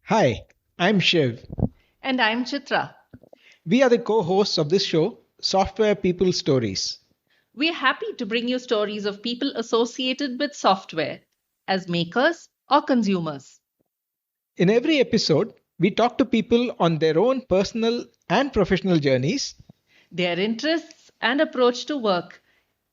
Hi, I'm Shiv. And I'm Chitra. We are the co hosts of this show, Software People Stories. We're happy to bring you stories of people associated with software as makers or consumers. In every episode, we talk to people on their own personal and professional journeys. Their interests and approach to work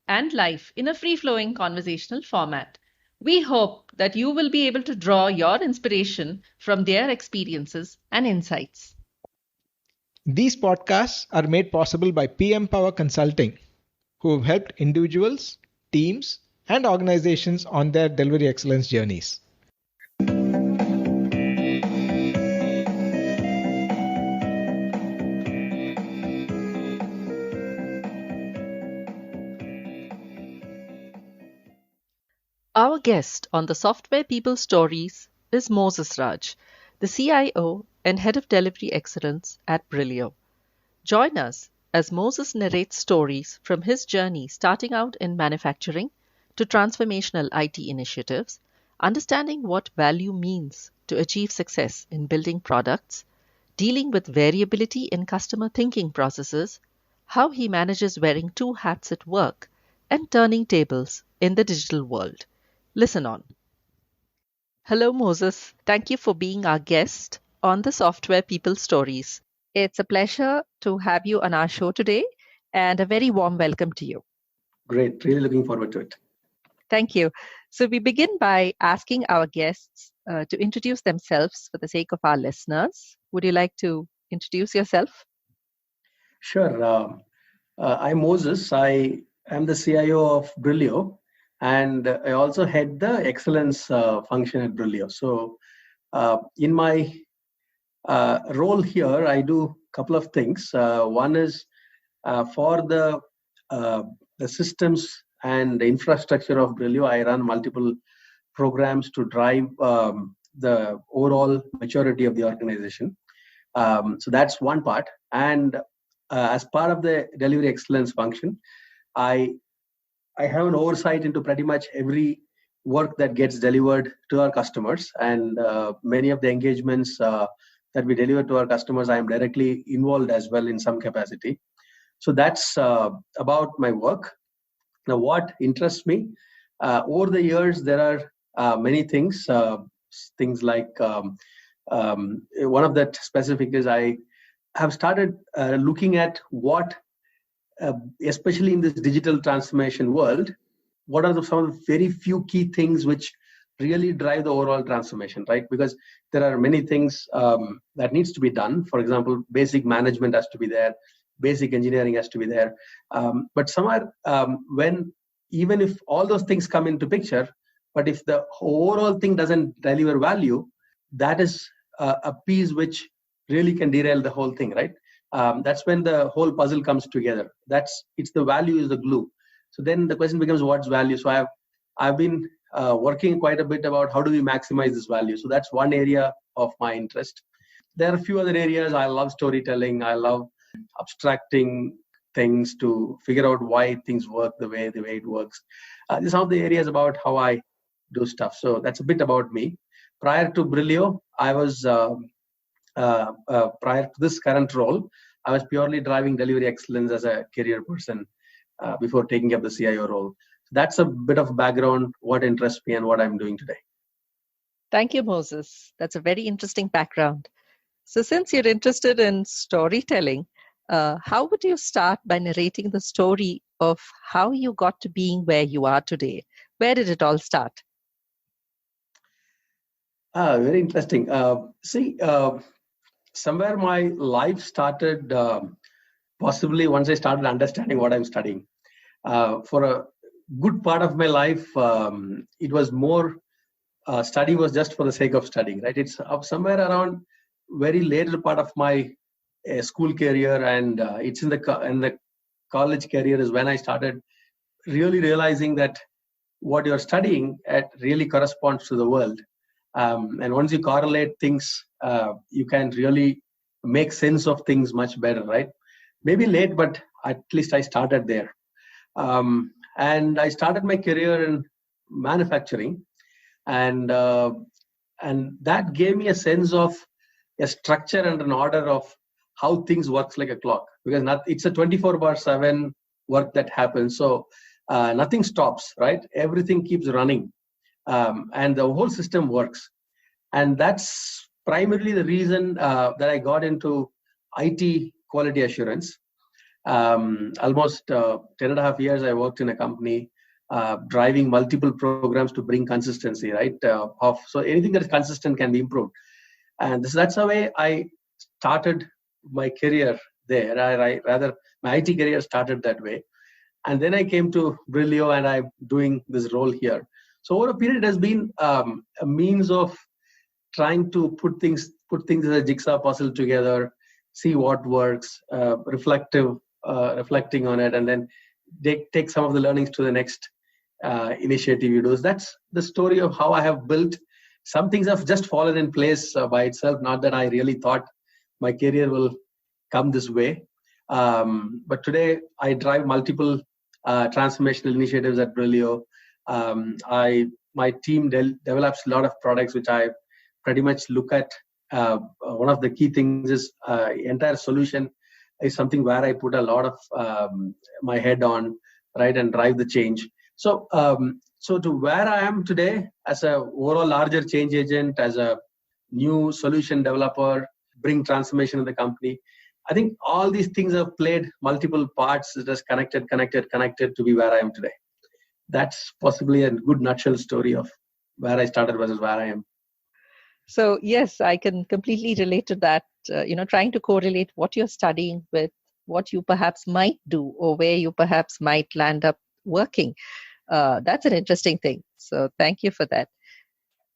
and life in a free flowing conversational format. We hope that you will be able to draw your inspiration from their experiences and insights. These podcasts are made possible by PM Power Consulting, who have helped individuals, teams, and organizations on their delivery excellence journeys. Our guest on the Software People Stories is Mosesraj, the CIO and Head of Delivery Excellence at Brillio. Join us as Moses narrates stories from his journey starting out in manufacturing to transformational IT initiatives, understanding what value means to achieve success in building products, dealing with variability in customer thinking processes, how he manages wearing two hats at work, and turning tables in the digital world. Listen on. Hello, Moses. Thank you for being our guest on the Software People Stories. It's a pleasure to have you on our show today and a very warm welcome to you. Great. Really looking forward to it. Thank you. So, we begin by asking our guests to introduce themselves for the sake of our listeners. Would you like to introduce yourself? Sure. I'm Moses. I am the CIO of Brillio, and I also head the excellence function at Brillio. So, in my role here, I do a couple of things. One is for the systems and the infrastructure of Brillio, I run multiple programs to drive the overall maturity of the organization. So that's one part. And as part of the delivery excellence function, I have an oversight into pretty much every work that gets delivered to our customers, and many of the engagements that we deliver to our customers, I am directly involved as well in some capacity. So that's about my work. Now, what interests me over the years, there are many things. Things like one of that specific is I have started looking at what, especially in this digital transformation world, what are some of the very few key things which really drive the overall transformation, right? Because there are many things that needs to be done. For example, basic management has to be there, basic engineering has to be there. But somewhere when, even if all those things come into picture, but if the overall thing doesn't deliver value, that is a piece which really can derail the whole thing, right? That's when the whole puzzle comes together. It's the value is the glue. So then the question becomes, what's value? So I've been working quite a bit about how do we maximize this value. So that's one area of my interest. There are a few other areas. I love storytelling. I love abstracting things to figure out why things work the way it works. These are some of the areas about how I do stuff. So that's a bit about me. Prior to Brillio, I was prior to this current role, I was purely driving delivery excellence as a career person before taking up the CIO role. So that's a bit of background, what interests me and what I'm doing today. Thank you, Moses. That's a very interesting background. So, since you're interested in storytelling, how would you start by narrating the story of how you got to being where you are today? Where did it all start? Very interesting. Somewhere my life started possibly once I started understanding what I'm studying. For a good part of my life, it was more study was just for the sake of studying, right? It's somewhere around very later part of my school career, and it's in the college career is when I started really realizing that what you're studying at really corresponds to the world. And once you correlate things, you can really make sense of things much better, right? Maybe late, but at least I started there. And I started my career in manufacturing, and And that gave me a sense of a structure and an order of how things works like a clock, because it's a 24/7 work that happens. So nothing stops, right? Everything keeps running, and the whole system works. And that's primarily the reason that I got into IT quality assurance. Almost 10.5 years I worked in a company driving multiple programs to bring consistency, right? So anything that is consistent can be improved. And that's the way I started my career there. Rather, my IT career started that way. And then I came to Brillio, and I'm doing this role here. So over a period, it has been a means of trying to put things as a jigsaw puzzle together, see what works, reflecting on it, and then take some of the learnings to the next initiative you do. So that's the story of how I have built. Some things have just fallen in place by itself. Not that I really thought my career will come this way, but today I drive multiple transformational initiatives at Brillio. My team develops a lot of products which I pretty much look at. One of the key things is entire solution is something where I put a lot of my head on, right, and drive the change. So to where I am today as a overall larger change agent, as a new solution developer, bring transformation in the company, I think all these things have played multiple parts that has connected to be where I am today. That's possibly a good nutshell story of where I started versus where I am. So yes, I can completely relate to that. Trying to correlate what you're studying with what you perhaps might do, or where you perhaps might land up working. That's an interesting thing. So thank you for that.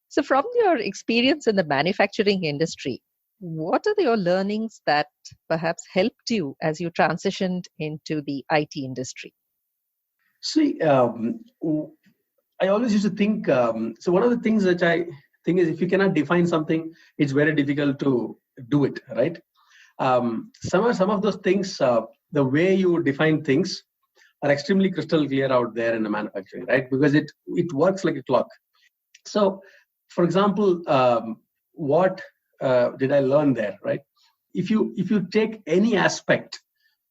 So from your experience in the manufacturing industry, what are your learnings that perhaps helped you as you transitioned into the IT industry? See, I always used to think, so one of the things that I think is, if you cannot define something, it's very difficult to do it, right? Some of those things, the way you define things are extremely crystal clear out there in the manufacturing, right? Because it works like a clock. So, for example, what did I learn there, right? If you take any aspect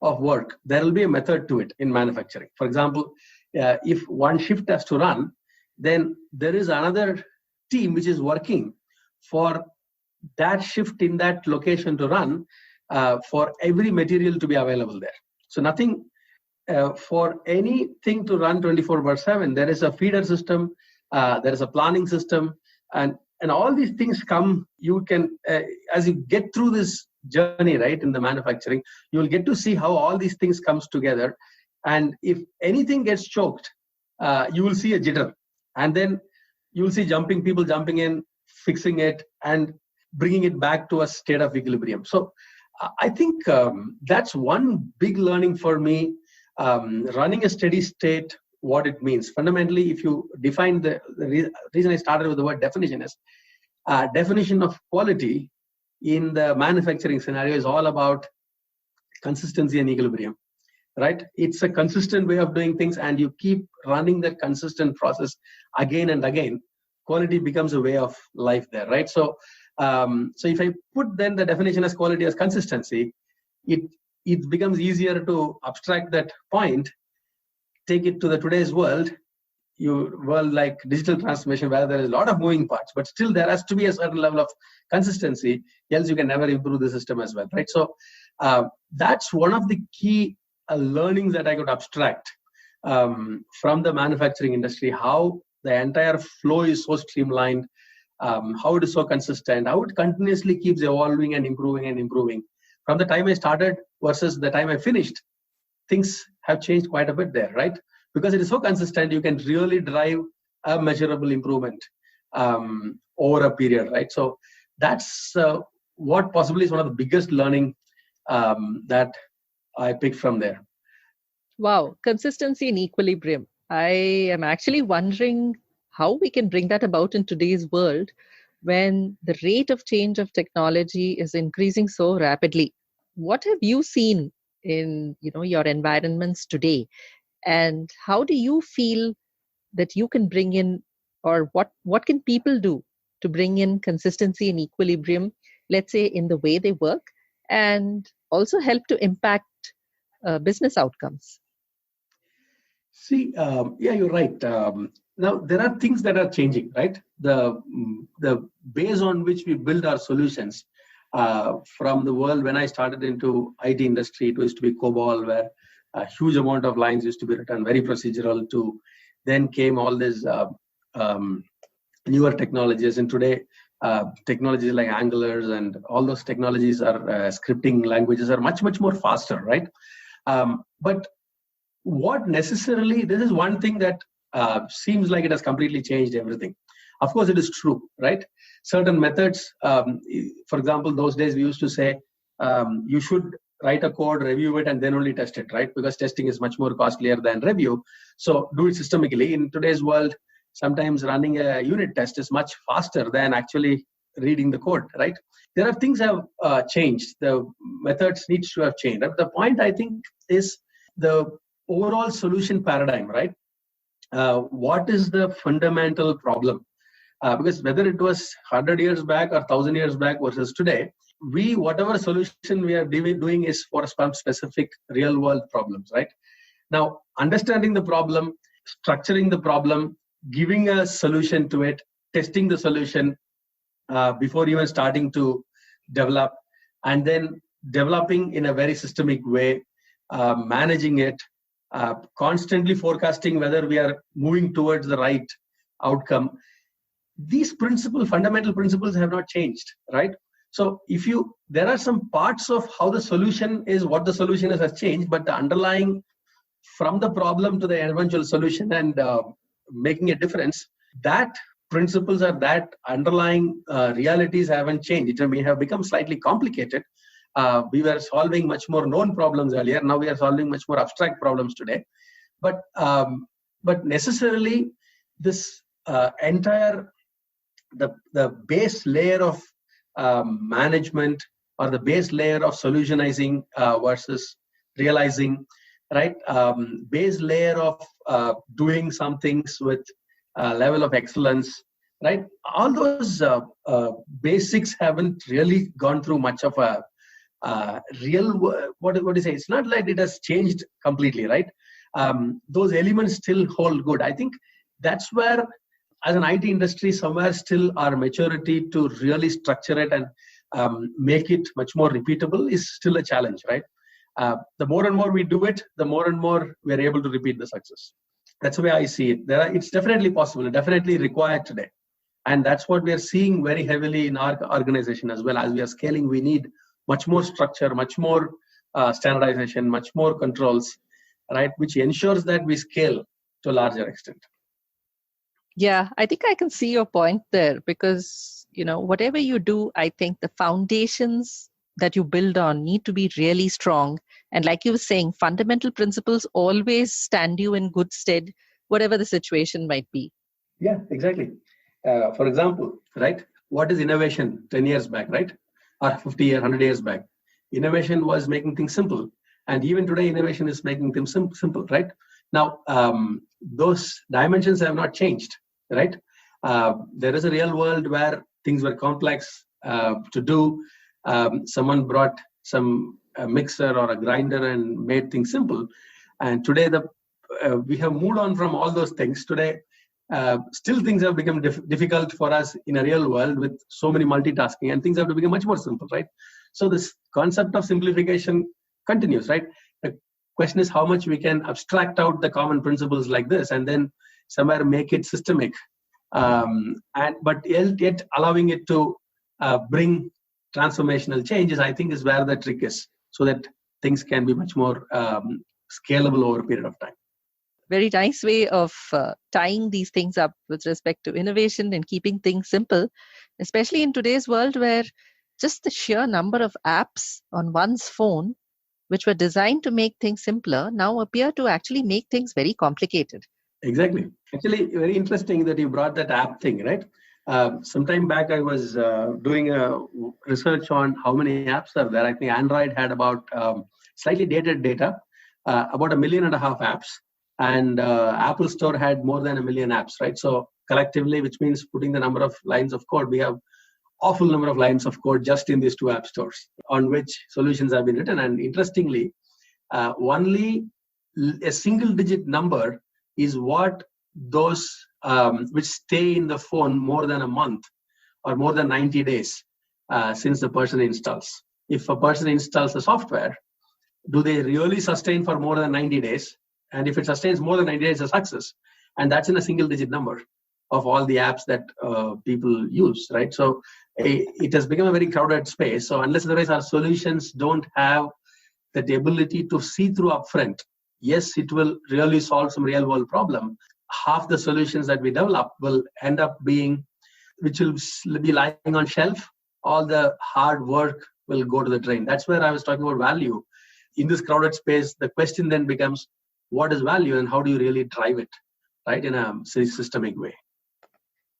of work, there will be a method to it in manufacturing. For example, if one shift has to run, then there is another team which is working for that shift in that location to run, for every material to be available there. So nothing, for anything to run 24/7, there is a feeder system, there is a planning system, and all these things come. You can, as you get through this journey, right, in the manufacturing, you will get to see how all these things comes together. And if anything gets choked, you will see a jitter, and then you will see people jumping in, fixing it, and bringing it back to a state of equilibrium. So I think that's one big learning for me. Running a steady state, what it means fundamentally, if you define the reason I started with the word definition is, definition of quality in the manufacturing scenario is all about consistency and equilibrium, right? It's a consistent way of doing things, and you keep running that consistent process again and again. Quality becomes a way of life there, right? So if I put then the definition as quality as consistency, it becomes easier to abstract that point, take it to the today's world like digital transformation, where there is a lot of moving parts, but still there has to be a certain level of consistency, else you can never improve the system as well, right? So that's one of the key learnings that I could abstract from the manufacturing industry, how the entire flow is so streamlined, how it is so consistent, how it continuously keeps evolving and improving. From the time I started versus the time I finished, things have changed quite a bit there, right? Because it is so consistent, you can really drive a measurable improvement over a period, right? So that's what possibly is one of the biggest learning that I picked from there. Wow, consistency and equilibrium. I am actually wondering how we can bring that about in today's world when the rate of change of technology is increasing so rapidly. What have you seen in your environments today, and how do you feel that you can bring in, or what can people do to bring in consistency and equilibrium, let's say, in the way they work, and also help to impact business outcomes? See, yeah, you're right. Now there are things that are changing, right? The base on which we build our solutions from the world when I started into IT industry, it used to be COBOL, where a huge amount of lines used to be written, very procedural. To then came all these newer technologies, and today technologies like Angulars and all those technologies are scripting languages are much more faster, right? But what necessarily, this is one thing that seems like it has completely changed everything. Of course, it is true, right? Certain methods, for example, those days we used to say, you should write a code, review it, and then only test it, right? Because testing is much more costlier than review. So do it systemically. In today's world, sometimes running a unit test is much faster than actually reading the code, right? There are things have changed. The methods needs to have changed. The point, I think, is the overall solution paradigm, right? What is the fundamental problem? Because whether it was 100 years back or 1,000 years back versus today, whatever solution we are doing is for some specific real world problems, right? Now, understanding the problem, structuring the problem, giving a solution to it, testing the solution before even starting to develop, and then developing in a very systemic way, managing it, constantly forecasting whether we are moving towards the right outcome. These fundamental principles have not changed, right? So there are some parts of how the solution is, what the solution is has changed, but the underlying from the problem to the eventual solution and making a difference, that principles or that underlying realities haven't changed. It may have become slightly complicated. We were solving much more known problems earlier. Now we are solving much more abstract problems today. But necessarily this entire the base layer of management or the base layer of solutionizing versus realizing, right? Base layer of doing some things with level of excellence, right? All those basics haven't really gone through much of a real, what do you say? It's not like it has changed completely, right? Those elements still hold good. I think that's where, as an IT industry, somewhere still our maturity to really structure it and make it much more repeatable is still a challenge, right? The more and more we do it, the more and more we're able to repeat the success. That's the way I see it. It's definitely possible, definitely required today. And that's what we are seeing very heavily in our organization as well. As we are scaling, we need much more structure, much more standardization, much more controls, right? Which ensures that we scale to a larger extent. Yeah, I think I can see your point there because, whatever you do, I think the foundations that you build on need to be really strong. And like you were saying, fundamental principles always stand you in good stead, whatever the situation might be. Yeah, exactly. For example, right? What is innovation 10 years back, right? Or 50 or 100 years back? Innovation was making things simple. And even today, innovation is making things simple, right? Now, those dimensions have not changed, right? There is a real world where things were complex to do. Someone brought some mixer or a grinder and made things simple. And today, we have moved on from all those things. Today, still things have become difficult for us in a real world with so many multitasking, and things have to become much more simple, right? So this concept of simplification continues, right? The question is how much we can abstract out the common principles like this and then somewhere make it systemic, but yet allowing it to bring transformational changes, I think, is where the trick is, so that things can be much more scalable over a period of time. Very nice way of tying these things up with respect to innovation and keeping things simple, especially in today's world where just the sheer number of apps on one's phone, which were designed to make things simpler, now appear to actually make things very complicated. Exactly. Actually, very interesting that you brought that app thing, right? Sometime back, I was doing a research on how many apps are there. I think Android had about slightly dated data, about 1.5 million apps. And Apple Store had more than 1 million apps, right? So collectively, which means putting the number of lines of code. We have awful number of lines of code just in these two app stores on which solutions have been written. And interestingly, only a single digit number is what those which stay in the phone more than a month or more than 90 days since the person installs. If a person installs the software, do they really sustain for more than 90 days? And if it sustains more than 90 days, it's a success. And that's in a single digit number of all the apps that people use, right? So it has become a very crowded space. So unless otherwise our solutions don't have that ability to see through upfront, yes, it will really solve some real world problem. Half the solutions that we develop will end up being, which will be lying on shelf. All the hard work will go to the drain. That's where I was talking about value. In this crowded space, the question then becomes, what is value and how do you really drive it, right, in a systemic way?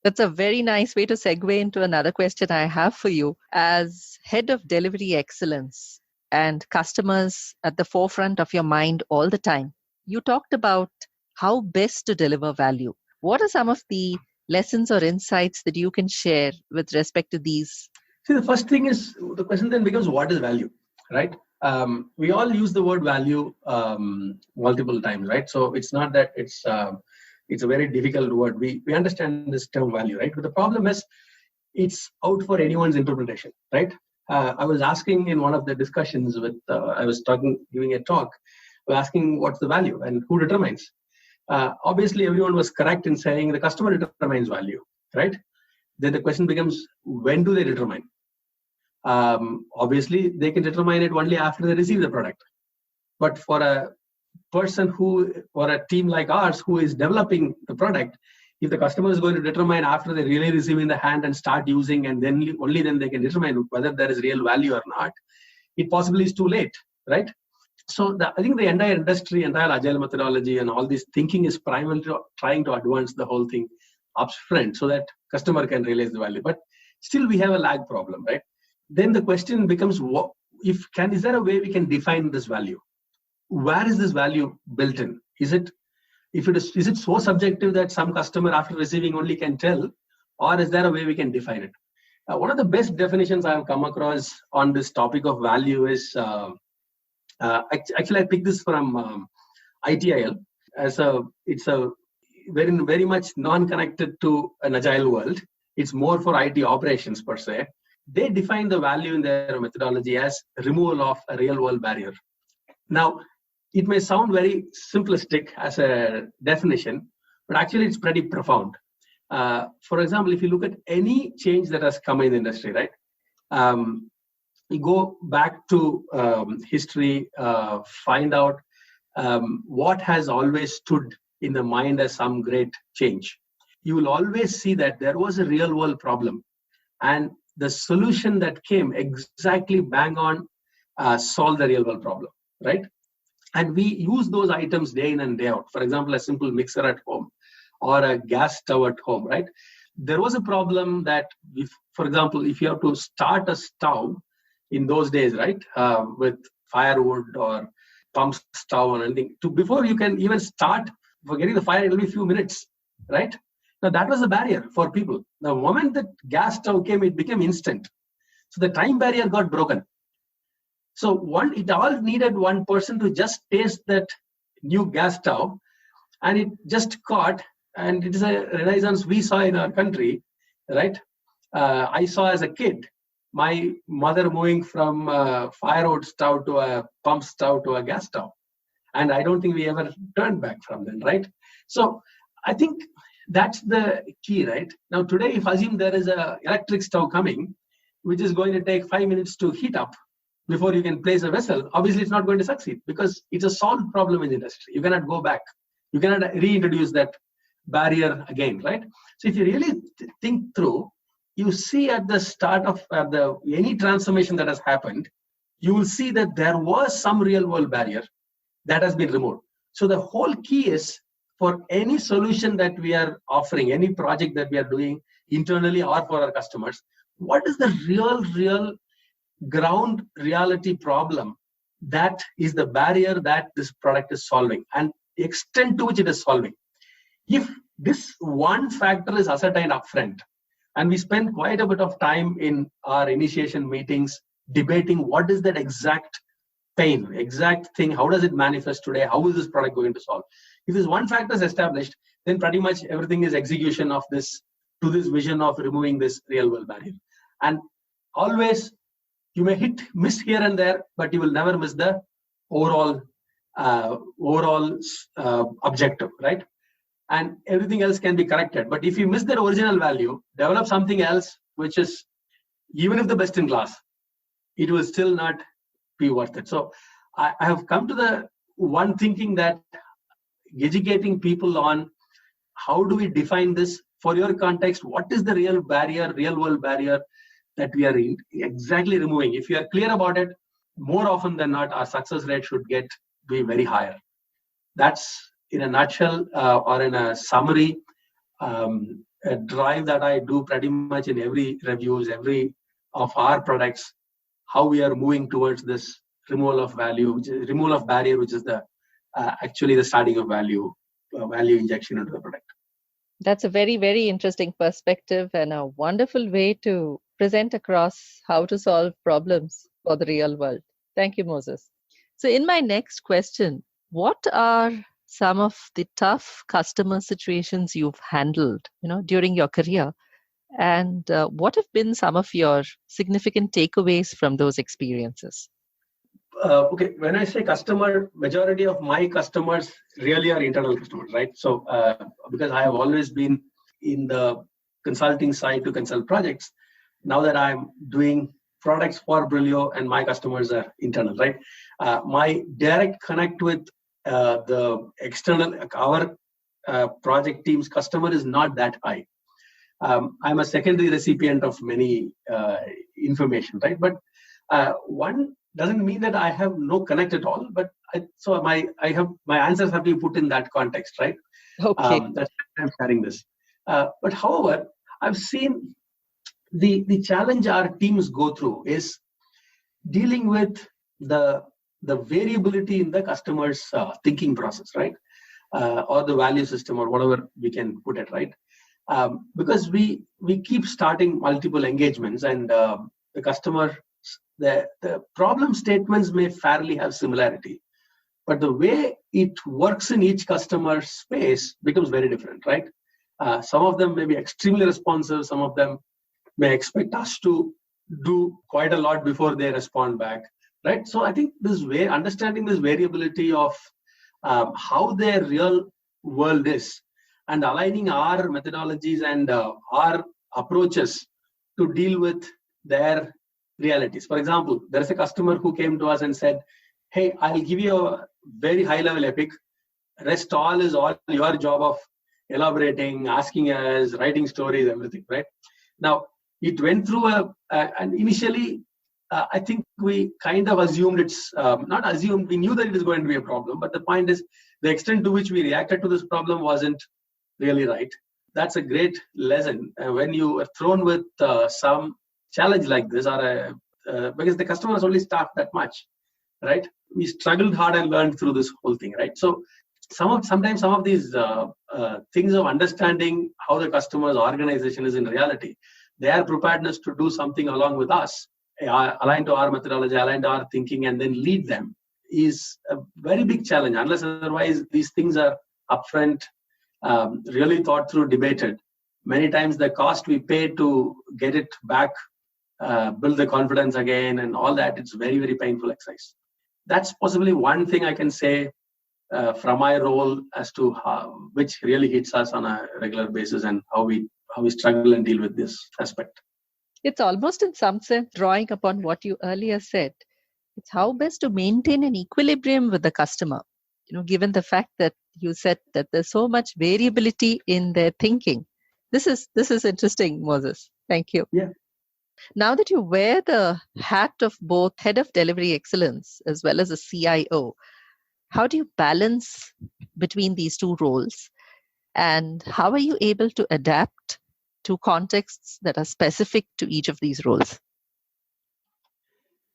That's a very nice way to segue into another question I have for you. As head of delivery excellence and customers at the forefront of your mind all the time, you talked about how best to deliver value. What are some of the lessons or insights that you can share with respect to these? See, the first thing is, the question then becomes, what is value, right? We all use the word value multiple times, right? So it's not that it's a very difficult word. We understand this term value, right? But the problem is, it's out for anyone's interpretation, right? I was asking in one of the discussions with, giving a talk, asking what's the value and who determines. Obviously, everyone was correct in saying the customer determines value, right? Then the question becomes, when do they determine? Obviously, they can determine it only after they receive the product. But for a person or a team like ours who is developing the product, if the customer is going to determine after they really receive in the hand and start using, and then only then they can determine whether there is real value or not, it possibly is too late, right? So I think the entire industry, entire agile methodology and all this thinking is primarily trying to advance the whole thing upfront so that customer can realize the value. But still we have a lag problem, right? Then the question becomes, is there a way we can define this value? Where is this value built in? Is it so subjective that some customer after receiving only can tell, or is there a way we can define it? One of the best definitions I have come across on this topic of value is, actually I picked this from ITIL. It's a very, very much non-connected to an agile world. It's more for IT operations per se. They define the value in their methodology as removal of a real world barrier. Now, it may sound very simplistic as a definition, but actually it's pretty profound. For example, if you look at any change that has come in the industry, right? You go back to history, find out what has always stood in the mind as some great change. You will always see that there was a real world problem, and the solution that came exactly bang on solved the real world problem, right? And we use those items day in and day out. For example, a simple mixer at home or a gas stove at home, right? There was a problem that, for example, if you have to start a stove in those days, right, with firewood or pump stove or anything, before you can even start for getting the fire, it will be a few minutes, right? Now that was a barrier for people. The moment that gas stove came, it became instant. So the time barrier got broken. So it all needed one person to just taste that new gas stove, and it just caught. And it is a renaissance we saw in our country, right? I saw as a kid my mother moving from a firewood stove to a pump stove to a gas stove, and I don't think we ever turned back from then, right? So I think that's the key, right? Now today, if assume there is a electric stove coming, which is going to take 5 minutes to heat up before you can place a vessel, obviously it's not going to succeed because it's a solved problem in the industry. You cannot go back. You cannot reintroduce that barrier again, right? So if you really think through, you see at the start of any transformation that has happened, you will see that there was some real world barrier that has been removed. So the whole key is, for any solution that we are offering, any project that we are doing internally or for our customers, what is the real ground reality problem that is the barrier that this product is solving and the extent to which it is solving. If this one factor is ascertained upfront. And we spend quite a bit of time in our initiation meetings debating what is that exact pain, exact thing, how does it manifest today, how is this product going to solve. If this one factor is established, then pretty much everything is execution of this, to this vision of removing this real world barrier. And always you may miss here and there, but you will never miss the overall objective, right? And everything else can be corrected. But if you miss the original value, develop something else, which is, even if the best in class, it will still not be worth it. So I have come to the one thinking that educating people on how do we define this for your context, what is the real barrier, real world barrier that we are exactly removing. If you are clear about it, more often than not, our success rate should be very higher. That's in a nutshell, or in a summary, a drive that I do pretty much in every reviews, every of our products, how we are moving towards this removal of barrier, which is the actually the starting of value injection into the product. That's a very, very interesting perspective and a wonderful way to present across how to solve problems for the real world. Thank you, Moses. So in my next question, what are some of the tough customer situations you've handled, during your career? And what have been some of your significant takeaways from those experiences? Okay, when I say customer, majority of my customers really are internal customers, right? So because I have always been in the consulting side to consult projects, now that I'm doing products for Brillio and my customers are internal, right? My direct connect with the external, our project team's customer is not that high. I'm a secondary recipient of many information, right? But one doesn't mean that I have no connect at all. But my answers have been put in that context, right? Okay. That's why I'm sharing this. But however, I've seen the challenge our teams go through is dealing with the variability in the customer's thinking process, right? Or the value system, or whatever we can put it, right? Because we keep starting multiple engagements, and the customer, the problem statements may fairly have similarity, but the way it works in each customer space becomes very different, right? Some of them may be extremely responsive. Some of them may expect us to do quite a lot before they respond back, right? So I think understanding this variability of how their real world is, and aligning our methodologies and our approaches to deal with their realities. For example, there is a customer who came to us and said, hey, I'll give you a very high level epic. Rest all is all your job of elaborating, asking us, writing stories, everything, right? Now, it went through and initially, I think we kind of assumed not assumed, we knew that it was going to be a problem. But the point is, the extent to which we reacted to this problem wasn't really right. That's a great lesson when you are thrown with some challenge like this, or because the customers only staff that much, right? We struggled hard and learned through this whole thing, right? So sometimes some of these things of understanding how the customer's organization is in reality, their preparedness to do something along with us, aligned to our methodology, aligned to our thinking, and then lead them, is a very big challenge. Unless otherwise these things are upfront, really thought through, debated. Many times the cost we pay to get it back, build the confidence again, and all that, it's very, very painful exercise. That's possibly one thing I can say from my role as to which really hits us on a regular basis, and how we struggle and deal with this aspect. It's almost in some sense drawing upon what you earlier said. It's how best to maintain an equilibrium with the customer, given the fact that you said that there's so much variability in their thinking. This is interesting, Moses. Thank you. Yeah. Now that you wear the hat of both head of delivery excellence as well as a CIO, how do you balance between these two roles? And how are you able to adapt to contexts that are specific to each of these roles?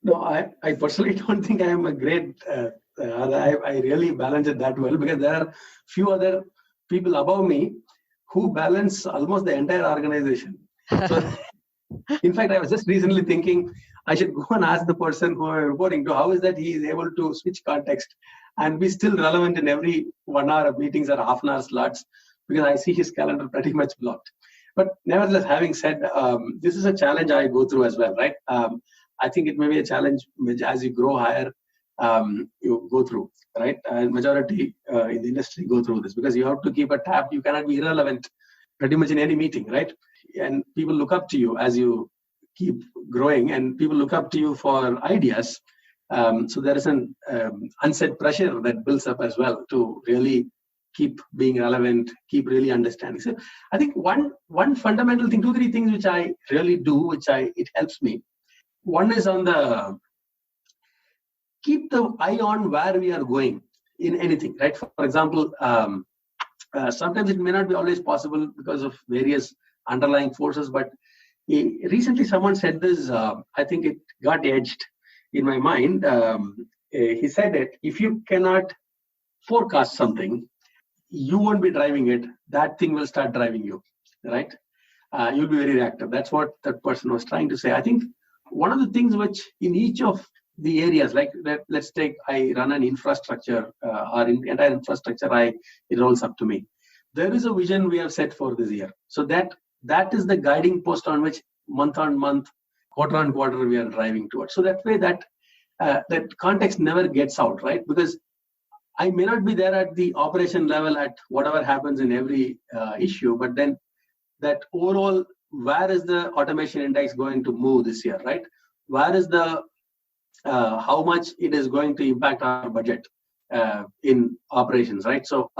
No, I personally don't think I am a great, I really balance it that well, because there are few other people above me who balance almost the entire organization. So, in fact, I was just recently thinking I should go and ask the person who I'm reporting to, how is that he is able to switch context and be still relevant in every 1 hour of meetings or half an hour slots, because I see his calendar pretty much blocked. But nevertheless, having said, this is a challenge I go through as well, right? I think it may be a challenge which, as you grow higher, you go through, right? And majority in the industry go through this, because you have to keep a tab. You cannot be irrelevant pretty much in any meeting, right? And people look up to you as you keep growing, and people look up to you for ideas. So there is an unsaid pressure that builds up as well to really keep being relevant, keep really understanding. So I think one fundamental thing, 2-3 things which I really do, it helps me. One is on the keep the eye on where we are going in anything, right? For example, sometimes it may not be always possible because of various underlying forces, but recently someone said this, I think it got edged in my mind. He said that if you cannot forecast something, you won't be driving it. That thing will start driving you, right? You'll be very reactive. That's what that person was trying to say. I think one of the things which in each of the areas, like let's take, I run an infrastructure, or entire infrastructure, it rolls up to me. There is a vision we have set for this year. So that is the guiding post on which month on month, quarter on quarter, we are driving towards. So that way that context never gets out, right? Because I may not be there at the operation level at whatever happens in every issue, but then that overall, where is the automation index going to move this year, right? Where is the how much it is going to impact our budget in operations, right? So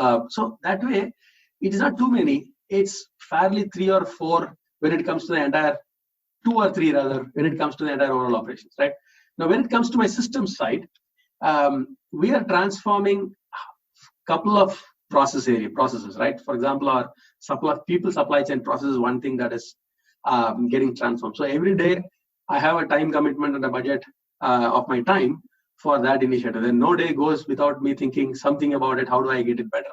that way, it is not too many. It's fairly 3 or 4 when it comes to the entire, 2 or 3 rather, when it comes to the entire overall operations, right? Now, when it comes to my systems side, we are transforming a couple of processes, right? For example, our supply chain process is one thing that is getting transformed. So every day, I have a time commitment and a budget of my time for that initiative. And no day goes without me thinking something about it. How do I get it better,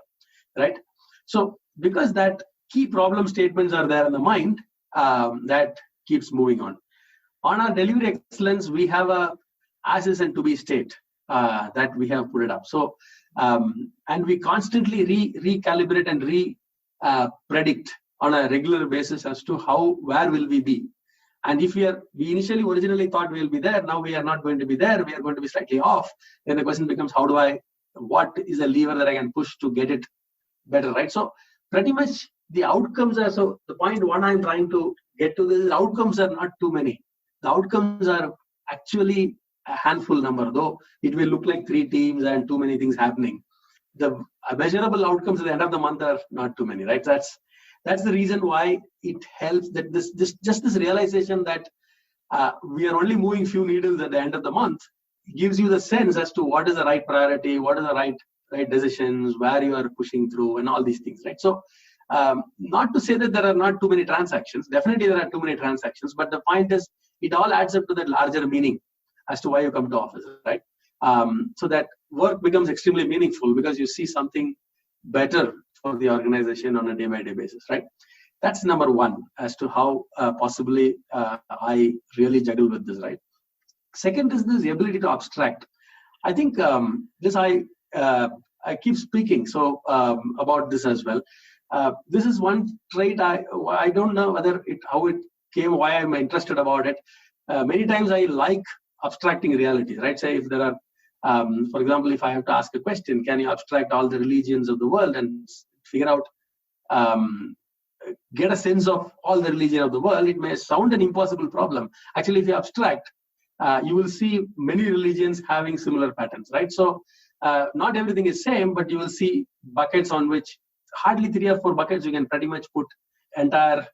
right? So because that key problem statements are there in the mind, that keeps moving on. On our delivery excellence, we have a as is and to be state that we have put it up. So and we constantly recalibrate and predict on a regular basis as to where will we be. And if we originally thought we will be there, now we are not going to be there, we are going to be slightly off, then the question becomes, what is a lever that I can push to get it better, right? So pretty much the outcomes are, so the point one I'm trying to get to this, outcomes are not too many. The outcomes are actually a handful number, though it will look like 3 teams and too many things happening. The measurable outcomes at the end of the month are not too many, right? That's the reason why it helps, that this realization that we are only moving few needles at the end of the month gives you the sense as to what is the right priority, what is the right decisions, where you are pushing through, and all these things, right? So not to say that there are not too many transactions. Definitely there are too many transactions, but the point is it all adds up to that larger meaning as to why you come to office, right? So that work becomes extremely meaningful because you see something better for the organization on a day-by-day basis, right? That's number one as to how possibly I really juggle with this, right? Second is this ability to abstract. I think this I keep speaking about this as well. This is one trait I don't know how it came, why I'm interested about it. Many times I like abstracting reality, right? Say if there are, for example, if I have to ask a question, can you abstract all the religions of the world and figure out, get a sense of all the religion of the world? It may sound an impossible problem. Actually, if you abstract, you will see many religions having similar patterns, right? So not everything is same, but you will see buckets on which hardly 3 or 4 buckets you can pretty much put entire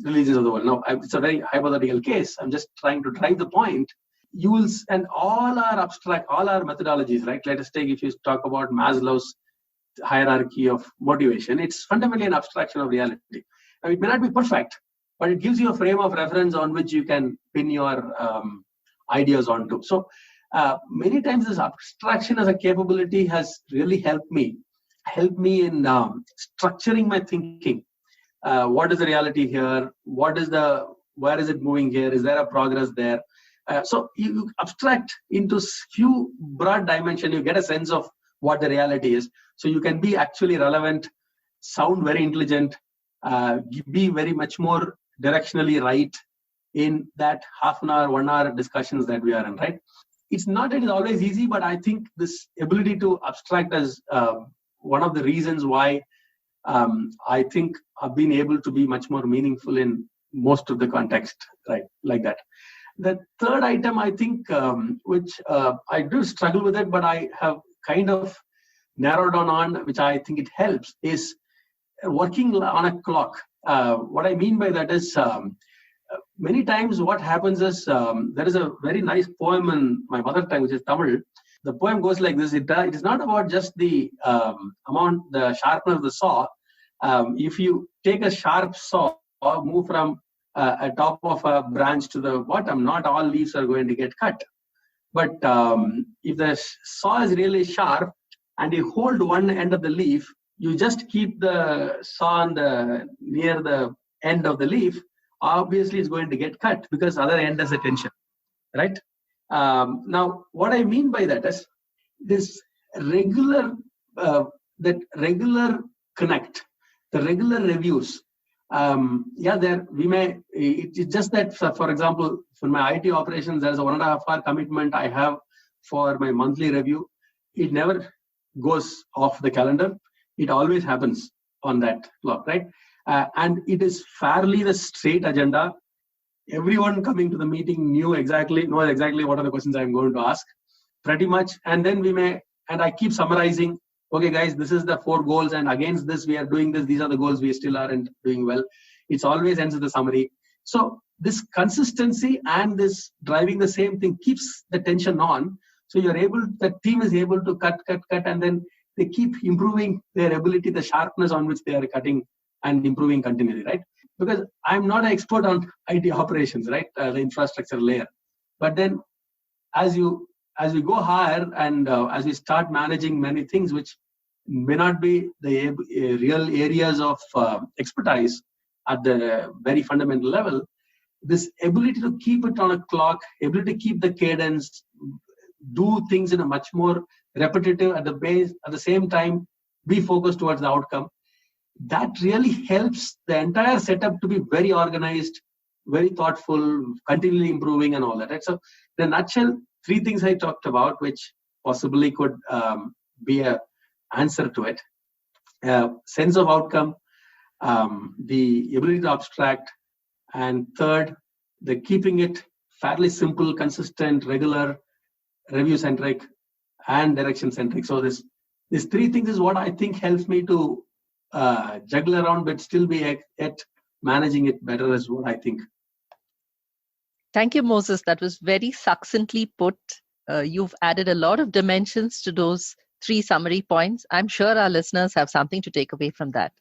religions of the world. Now, it's a very hypothetical case. I'm just trying to drive the point. You will, and all our methodologies, right? Let us take, if you talk about Maslow's hierarchy of motivation, it's fundamentally an abstraction of reality. Now, it may not be perfect, but it gives you a frame of reference on which you can pin your ideas onto. So many times this abstraction as a capability has really helped me help me in structuring my thinking. What is the reality here? Where is it moving here? Is there a progress there? So you abstract into few broad dimension, you get a sense of what the reality is. So you can be actually relevant, sound very intelligent, be very much more directionally right in that half an hour, 1 hour discussions that we are in, right? It's not that it's always easy, but I think this ability to abstract is one of the reasons why I think I've been able to be much more meaningful in most of the context, right? Like that. The third item, I think, which I do struggle with it, but I have kind of narrowed down on, which I think it helps, is working on a clock. What I mean by that is many times what happens is there is a very nice poem in my mother tongue, which is Tamil. The poem goes like this: it is not about just the the sharpness of the saw. If you take a sharp saw, move from a top of a branch to the bottom, not all leaves are going to get cut. But if the saw is really sharp and you hold one end of the leaf, you just keep the saw on near the end of the leaf, obviously it's going to get cut because other end has a tension, right? Now, what I mean by that is this regular, regular connect, the regular reviews. There we may. It's just that, for example, for my IT operations, there's a 1.5 hour commitment I have for my monthly review. It never goes off the calendar. It always happens on that clock, right? And it is fairly the straight agenda. Everyone coming to the meeting knows exactly what are the questions I'm going to ask, pretty much. And then I keep summarizing. Okay, guys, this is the 4 goals, and against this we are doing this. These are the goals we still aren't doing well. It's always ends with the summary. So this consistency and this driving the same thing keeps the tension on. So the team is able to cut, and then they keep improving their ability, the sharpness on which they are cutting and improving continually, right? Because I'm not an expert on IT operations, right? The infrastructure layer. But then as we go higher and as we start managing many things which may not be the real areas of expertise at the very fundamental level, this ability to keep it on a clock, ability to keep the cadence, do things in a much more repetitive at the base, at the same time, be focused towards the outcome. That really helps the entire setup to be very organized, very thoughtful, continually improving and all that. Right? So in a nutshell, 3 things I talked about, which possibly could be an answer to it. Sense of outcome, the ability to abstract, and third, the keeping it fairly simple, consistent, regular, review-centric, and direction-centric. So these 3 things is what I think helps me to juggle around, but still be at managing it better is what I think. Thank you, Moses. That was very succinctly put. You've added a lot of dimensions to those 3 summary points. I'm sure our listeners have something to take away from that.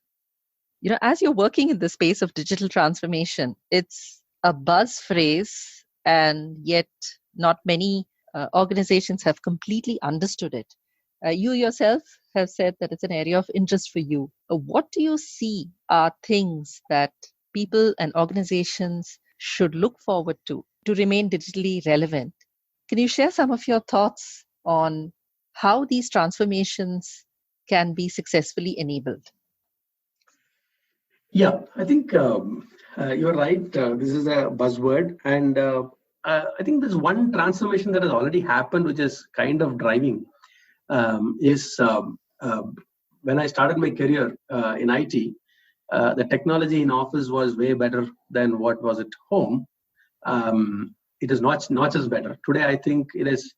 As you're working in the space of digital transformation, it's a buzz phrase, and yet not many organizations have completely understood it. You yourself have said that it's an area of interest for you. What do you see are things that people and organizations should look forward to remain digitally relevant? Can you share some of your thoughts on how these transformations can be successfully enabled? Yeah, I think you're right. This is a buzzword. And I think there's one transformation that has already happened, which is kind of driving, is when I started my career in IT, the technology in office was way better than what was at home. It is not just better. Today, I think it is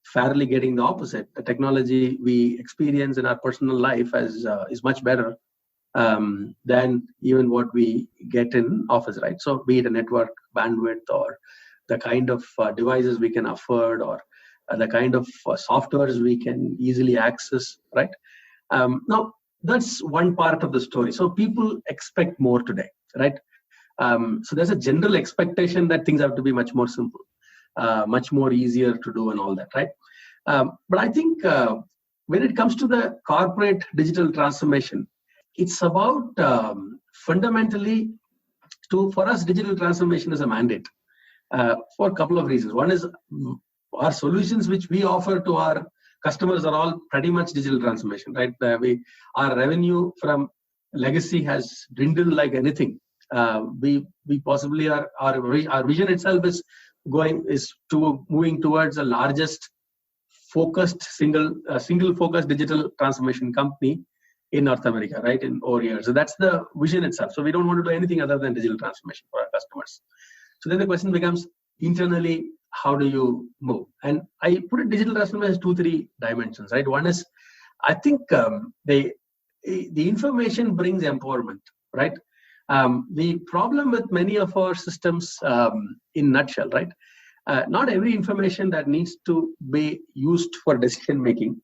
fairly getting the opposite. The technology we experience in our personal life is much better than even what we get in office, right? So be it a network bandwidth or the kind of devices we can afford or the kind of softwares we can easily access, right? Now, that's one part of the story. So people expect more today, right? So there's a general expectation that things have to be much more simple, much more easier to do and all that, right? But I think when it comes to the corporate digital transformation, it's about fundamentally for us, digital transformation is a mandate for a couple of reasons. One is our solutions which we offer to our customers are all pretty much digital transformation, right? Our revenue from legacy has dwindled like anything. We possibly our vision itself is moving towards the largest focused single focused digital transformation company in North America, right, in over years. So that's the vision itself. So we don't want to do anything other than digital transformation for our customers. So then the question becomes, internally, how do you move? And I put it digital transformation as 2-3 dimensions, right? One is, I think the information brings empowerment, right? The problem with many of our systems, in nutshell, right? Not every information that needs to be used for decision making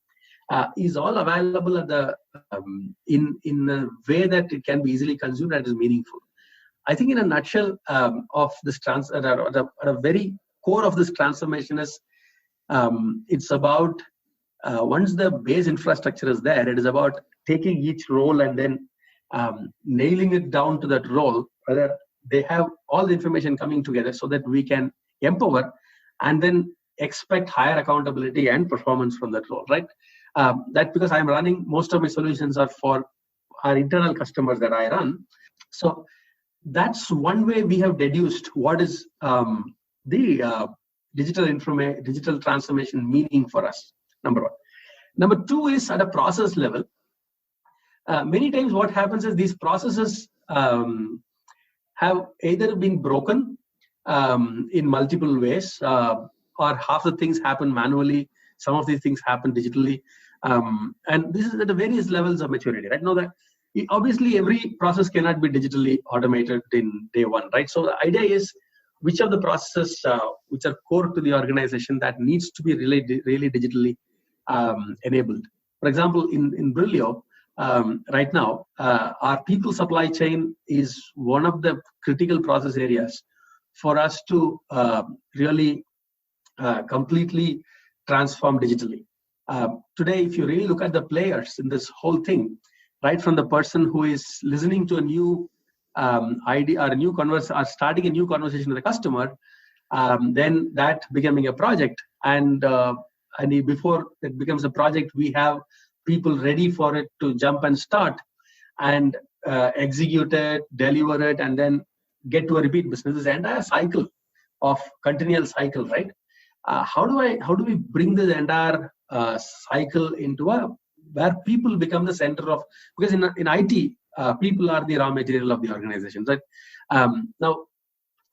is all available at the in a way that it can be easily consumed and is meaningful. I think in a nutshell of this at a very core of this transformation is it's about once the base infrastructure is there, it is about taking each role and then nailing it down to that role, whether they have all the information coming together so that we can empower and then expect higher accountability and performance from that role, right? That because I'm running, most of my solutions are for our internal customers that I run. So that's one way we have deduced what is the digital transformation meaning for us, number one. Number two is at a process level. Many times what happens is these processes have either been broken in multiple ways, or half the things happen manually, some of these things happen digitally. And this is at the various levels of maturity, right? Now that obviously every process cannot be digitally automated in day one, right? So the idea is which of the processes which are core to the organization that needs to be really digitally enabled. For example, in Brillio, right now, our people supply chain is one of the critical process areas for us to really completely transform digitally. Today, if you really look at the players in this whole thing, right from the person who is listening to a new idea or a new or starting a new conversation with a customer, then that becoming a project, and before it becomes a project, we have people ready for it to jump and start and execute it, deliver it, and then get to a repeat business. This entire cycle of continual cycle, right? How do we bring this entire cycle into where people become the center of, because in IT, people are the raw material of the organization, right? Now,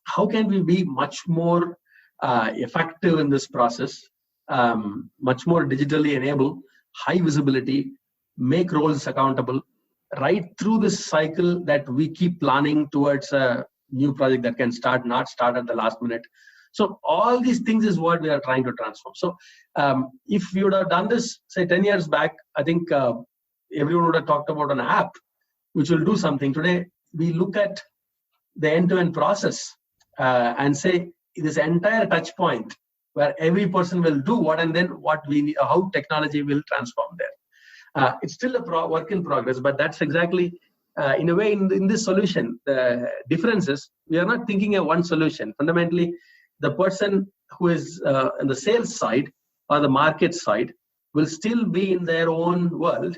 how can we be much more effective in this process, much more digitally enabled, high visibility, make roles accountable, right through this cycle that we keep planning towards a new project that can not start at the last minute. So all these things is what we are trying to transform. So if we would have done this, say 10 years back, I think everyone would have talked about an app which will do something. Today, we look at the end-to-end process and say this entire touch point where every person will do what, and then how technology will transform there. It's still a work in progress, but that's exactly, in a way, in this solution, the difference is we are not thinking of one solution. Fundamentally, the person who is on the sales side or the market side will still be in their own world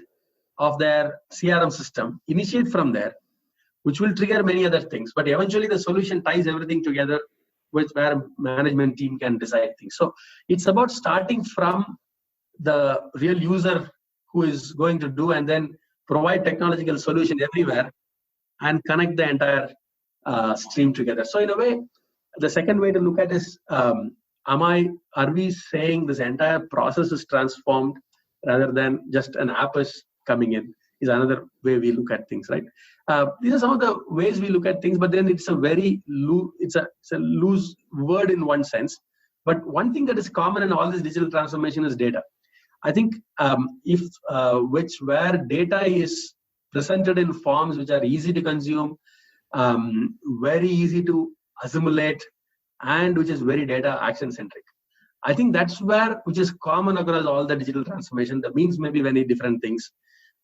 of their CRM system, initiate from there, which will trigger many other things. But eventually the solution ties everything together, where management team can decide things. So it's about starting from the real user who is going to do and then provide technological solution everywhere and connect the entire stream together. So in a way, the second way to look at is, are we saying this entire process is transformed rather than just an app is coming in, is another way we look at things, right? These are some of the ways we look at things, but then it's a very it's a loose word in one sense. But one thing that is common in all this digital transformation is data. I think where data is presented in forms which are easy to consume, very easy to assimilate, and which is very data action centric. I think that's which is common across all the digital transformation. The means may be many different things.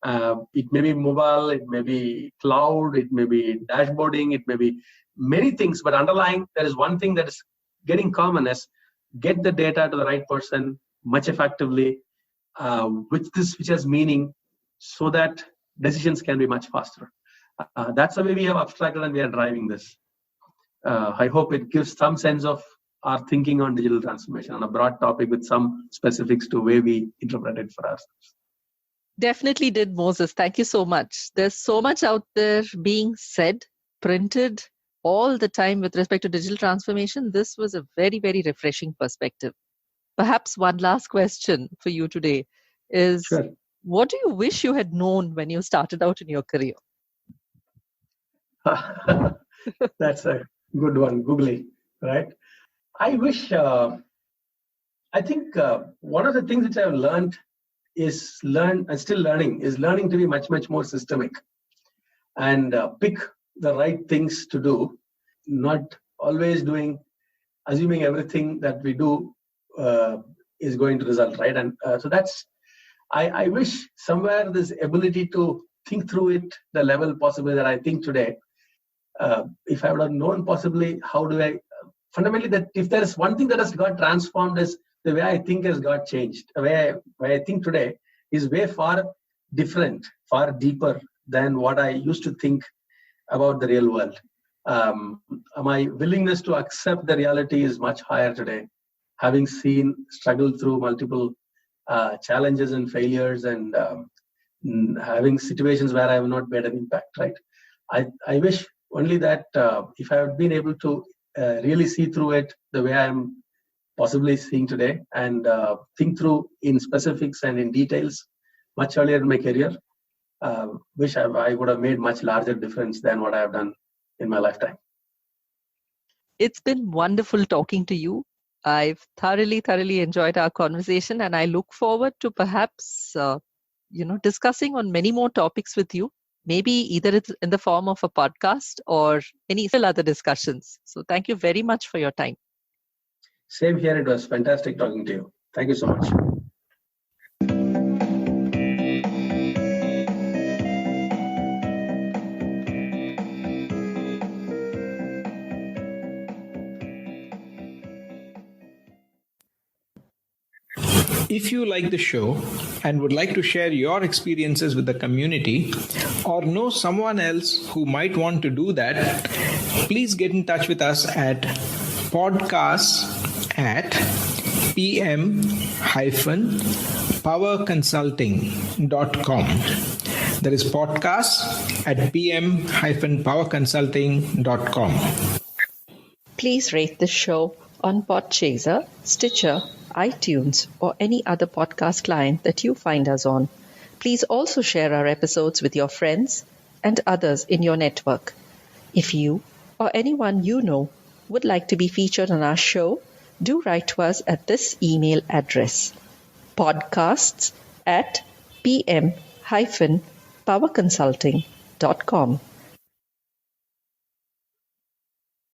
It may be mobile, it may be cloud, it may be dashboarding, it may be many things. But underlying, there is one thing that is getting common is get the data to the right person much effectively, which has meaning, so that decisions can be much faster. That's the way we have abstracted and we are driving this. I hope it gives some sense of our thinking on digital transformation on a broad topic with some specifics to where we interpret it for ourselves. Definitely did, Moses. Thank you so much. There's so much out there being said, printed all the time with respect to digital transformation. This was a very, very refreshing perspective. Perhaps one last question for you today is, Sure. What do you wish you had known when you started out in your career? That's a good one, googly, right? I wish, I think one of the things which I've learned and still learning is learning to be much, much more systemic and pick the right things to do, not always assuming everything that we do is going to result, right? And so I wish somewhere this ability to think through it, the level possibly that I think today, if I would have known possibly how do I, fundamentally that if there is one thing that has got transformed is the way I think has got changed. The way I think today is way far different, far deeper than what I used to think about the real world. My willingness to accept the reality is much higher today, having struggled through multiple challenges and failures and having situations where I have not made an impact, right? I wish only that if I had been able to really see through it the way I am possibly seeing today and think through in specifics and in details much earlier in my career, wish I would have made much larger difference than what I have done in my lifetime. It's been wonderful talking to you. I've thoroughly enjoyed our conversation, and I look forward to perhaps, discussing on many more topics with you. Maybe either it's in the form of a podcast or any still other discussions. So thank you very much for your time. Same here. It was fantastic talking to you. Thank you so much. If you like the show and would like to share your experiences with the community or know someone else who might want to do that, please get in touch with us at podcast@pm-powerconsulting.com. That is podcast@pm-powerconsulting.com. Please rate the show on Podchaser, Stitcher, iTunes, or any other podcast client that you find us on. Please also share our episodes with your friends and others in your network. If you or anyone you know would like to be featured on our show, do write to us at this email address: podcasts@pm-powerconsulting.com.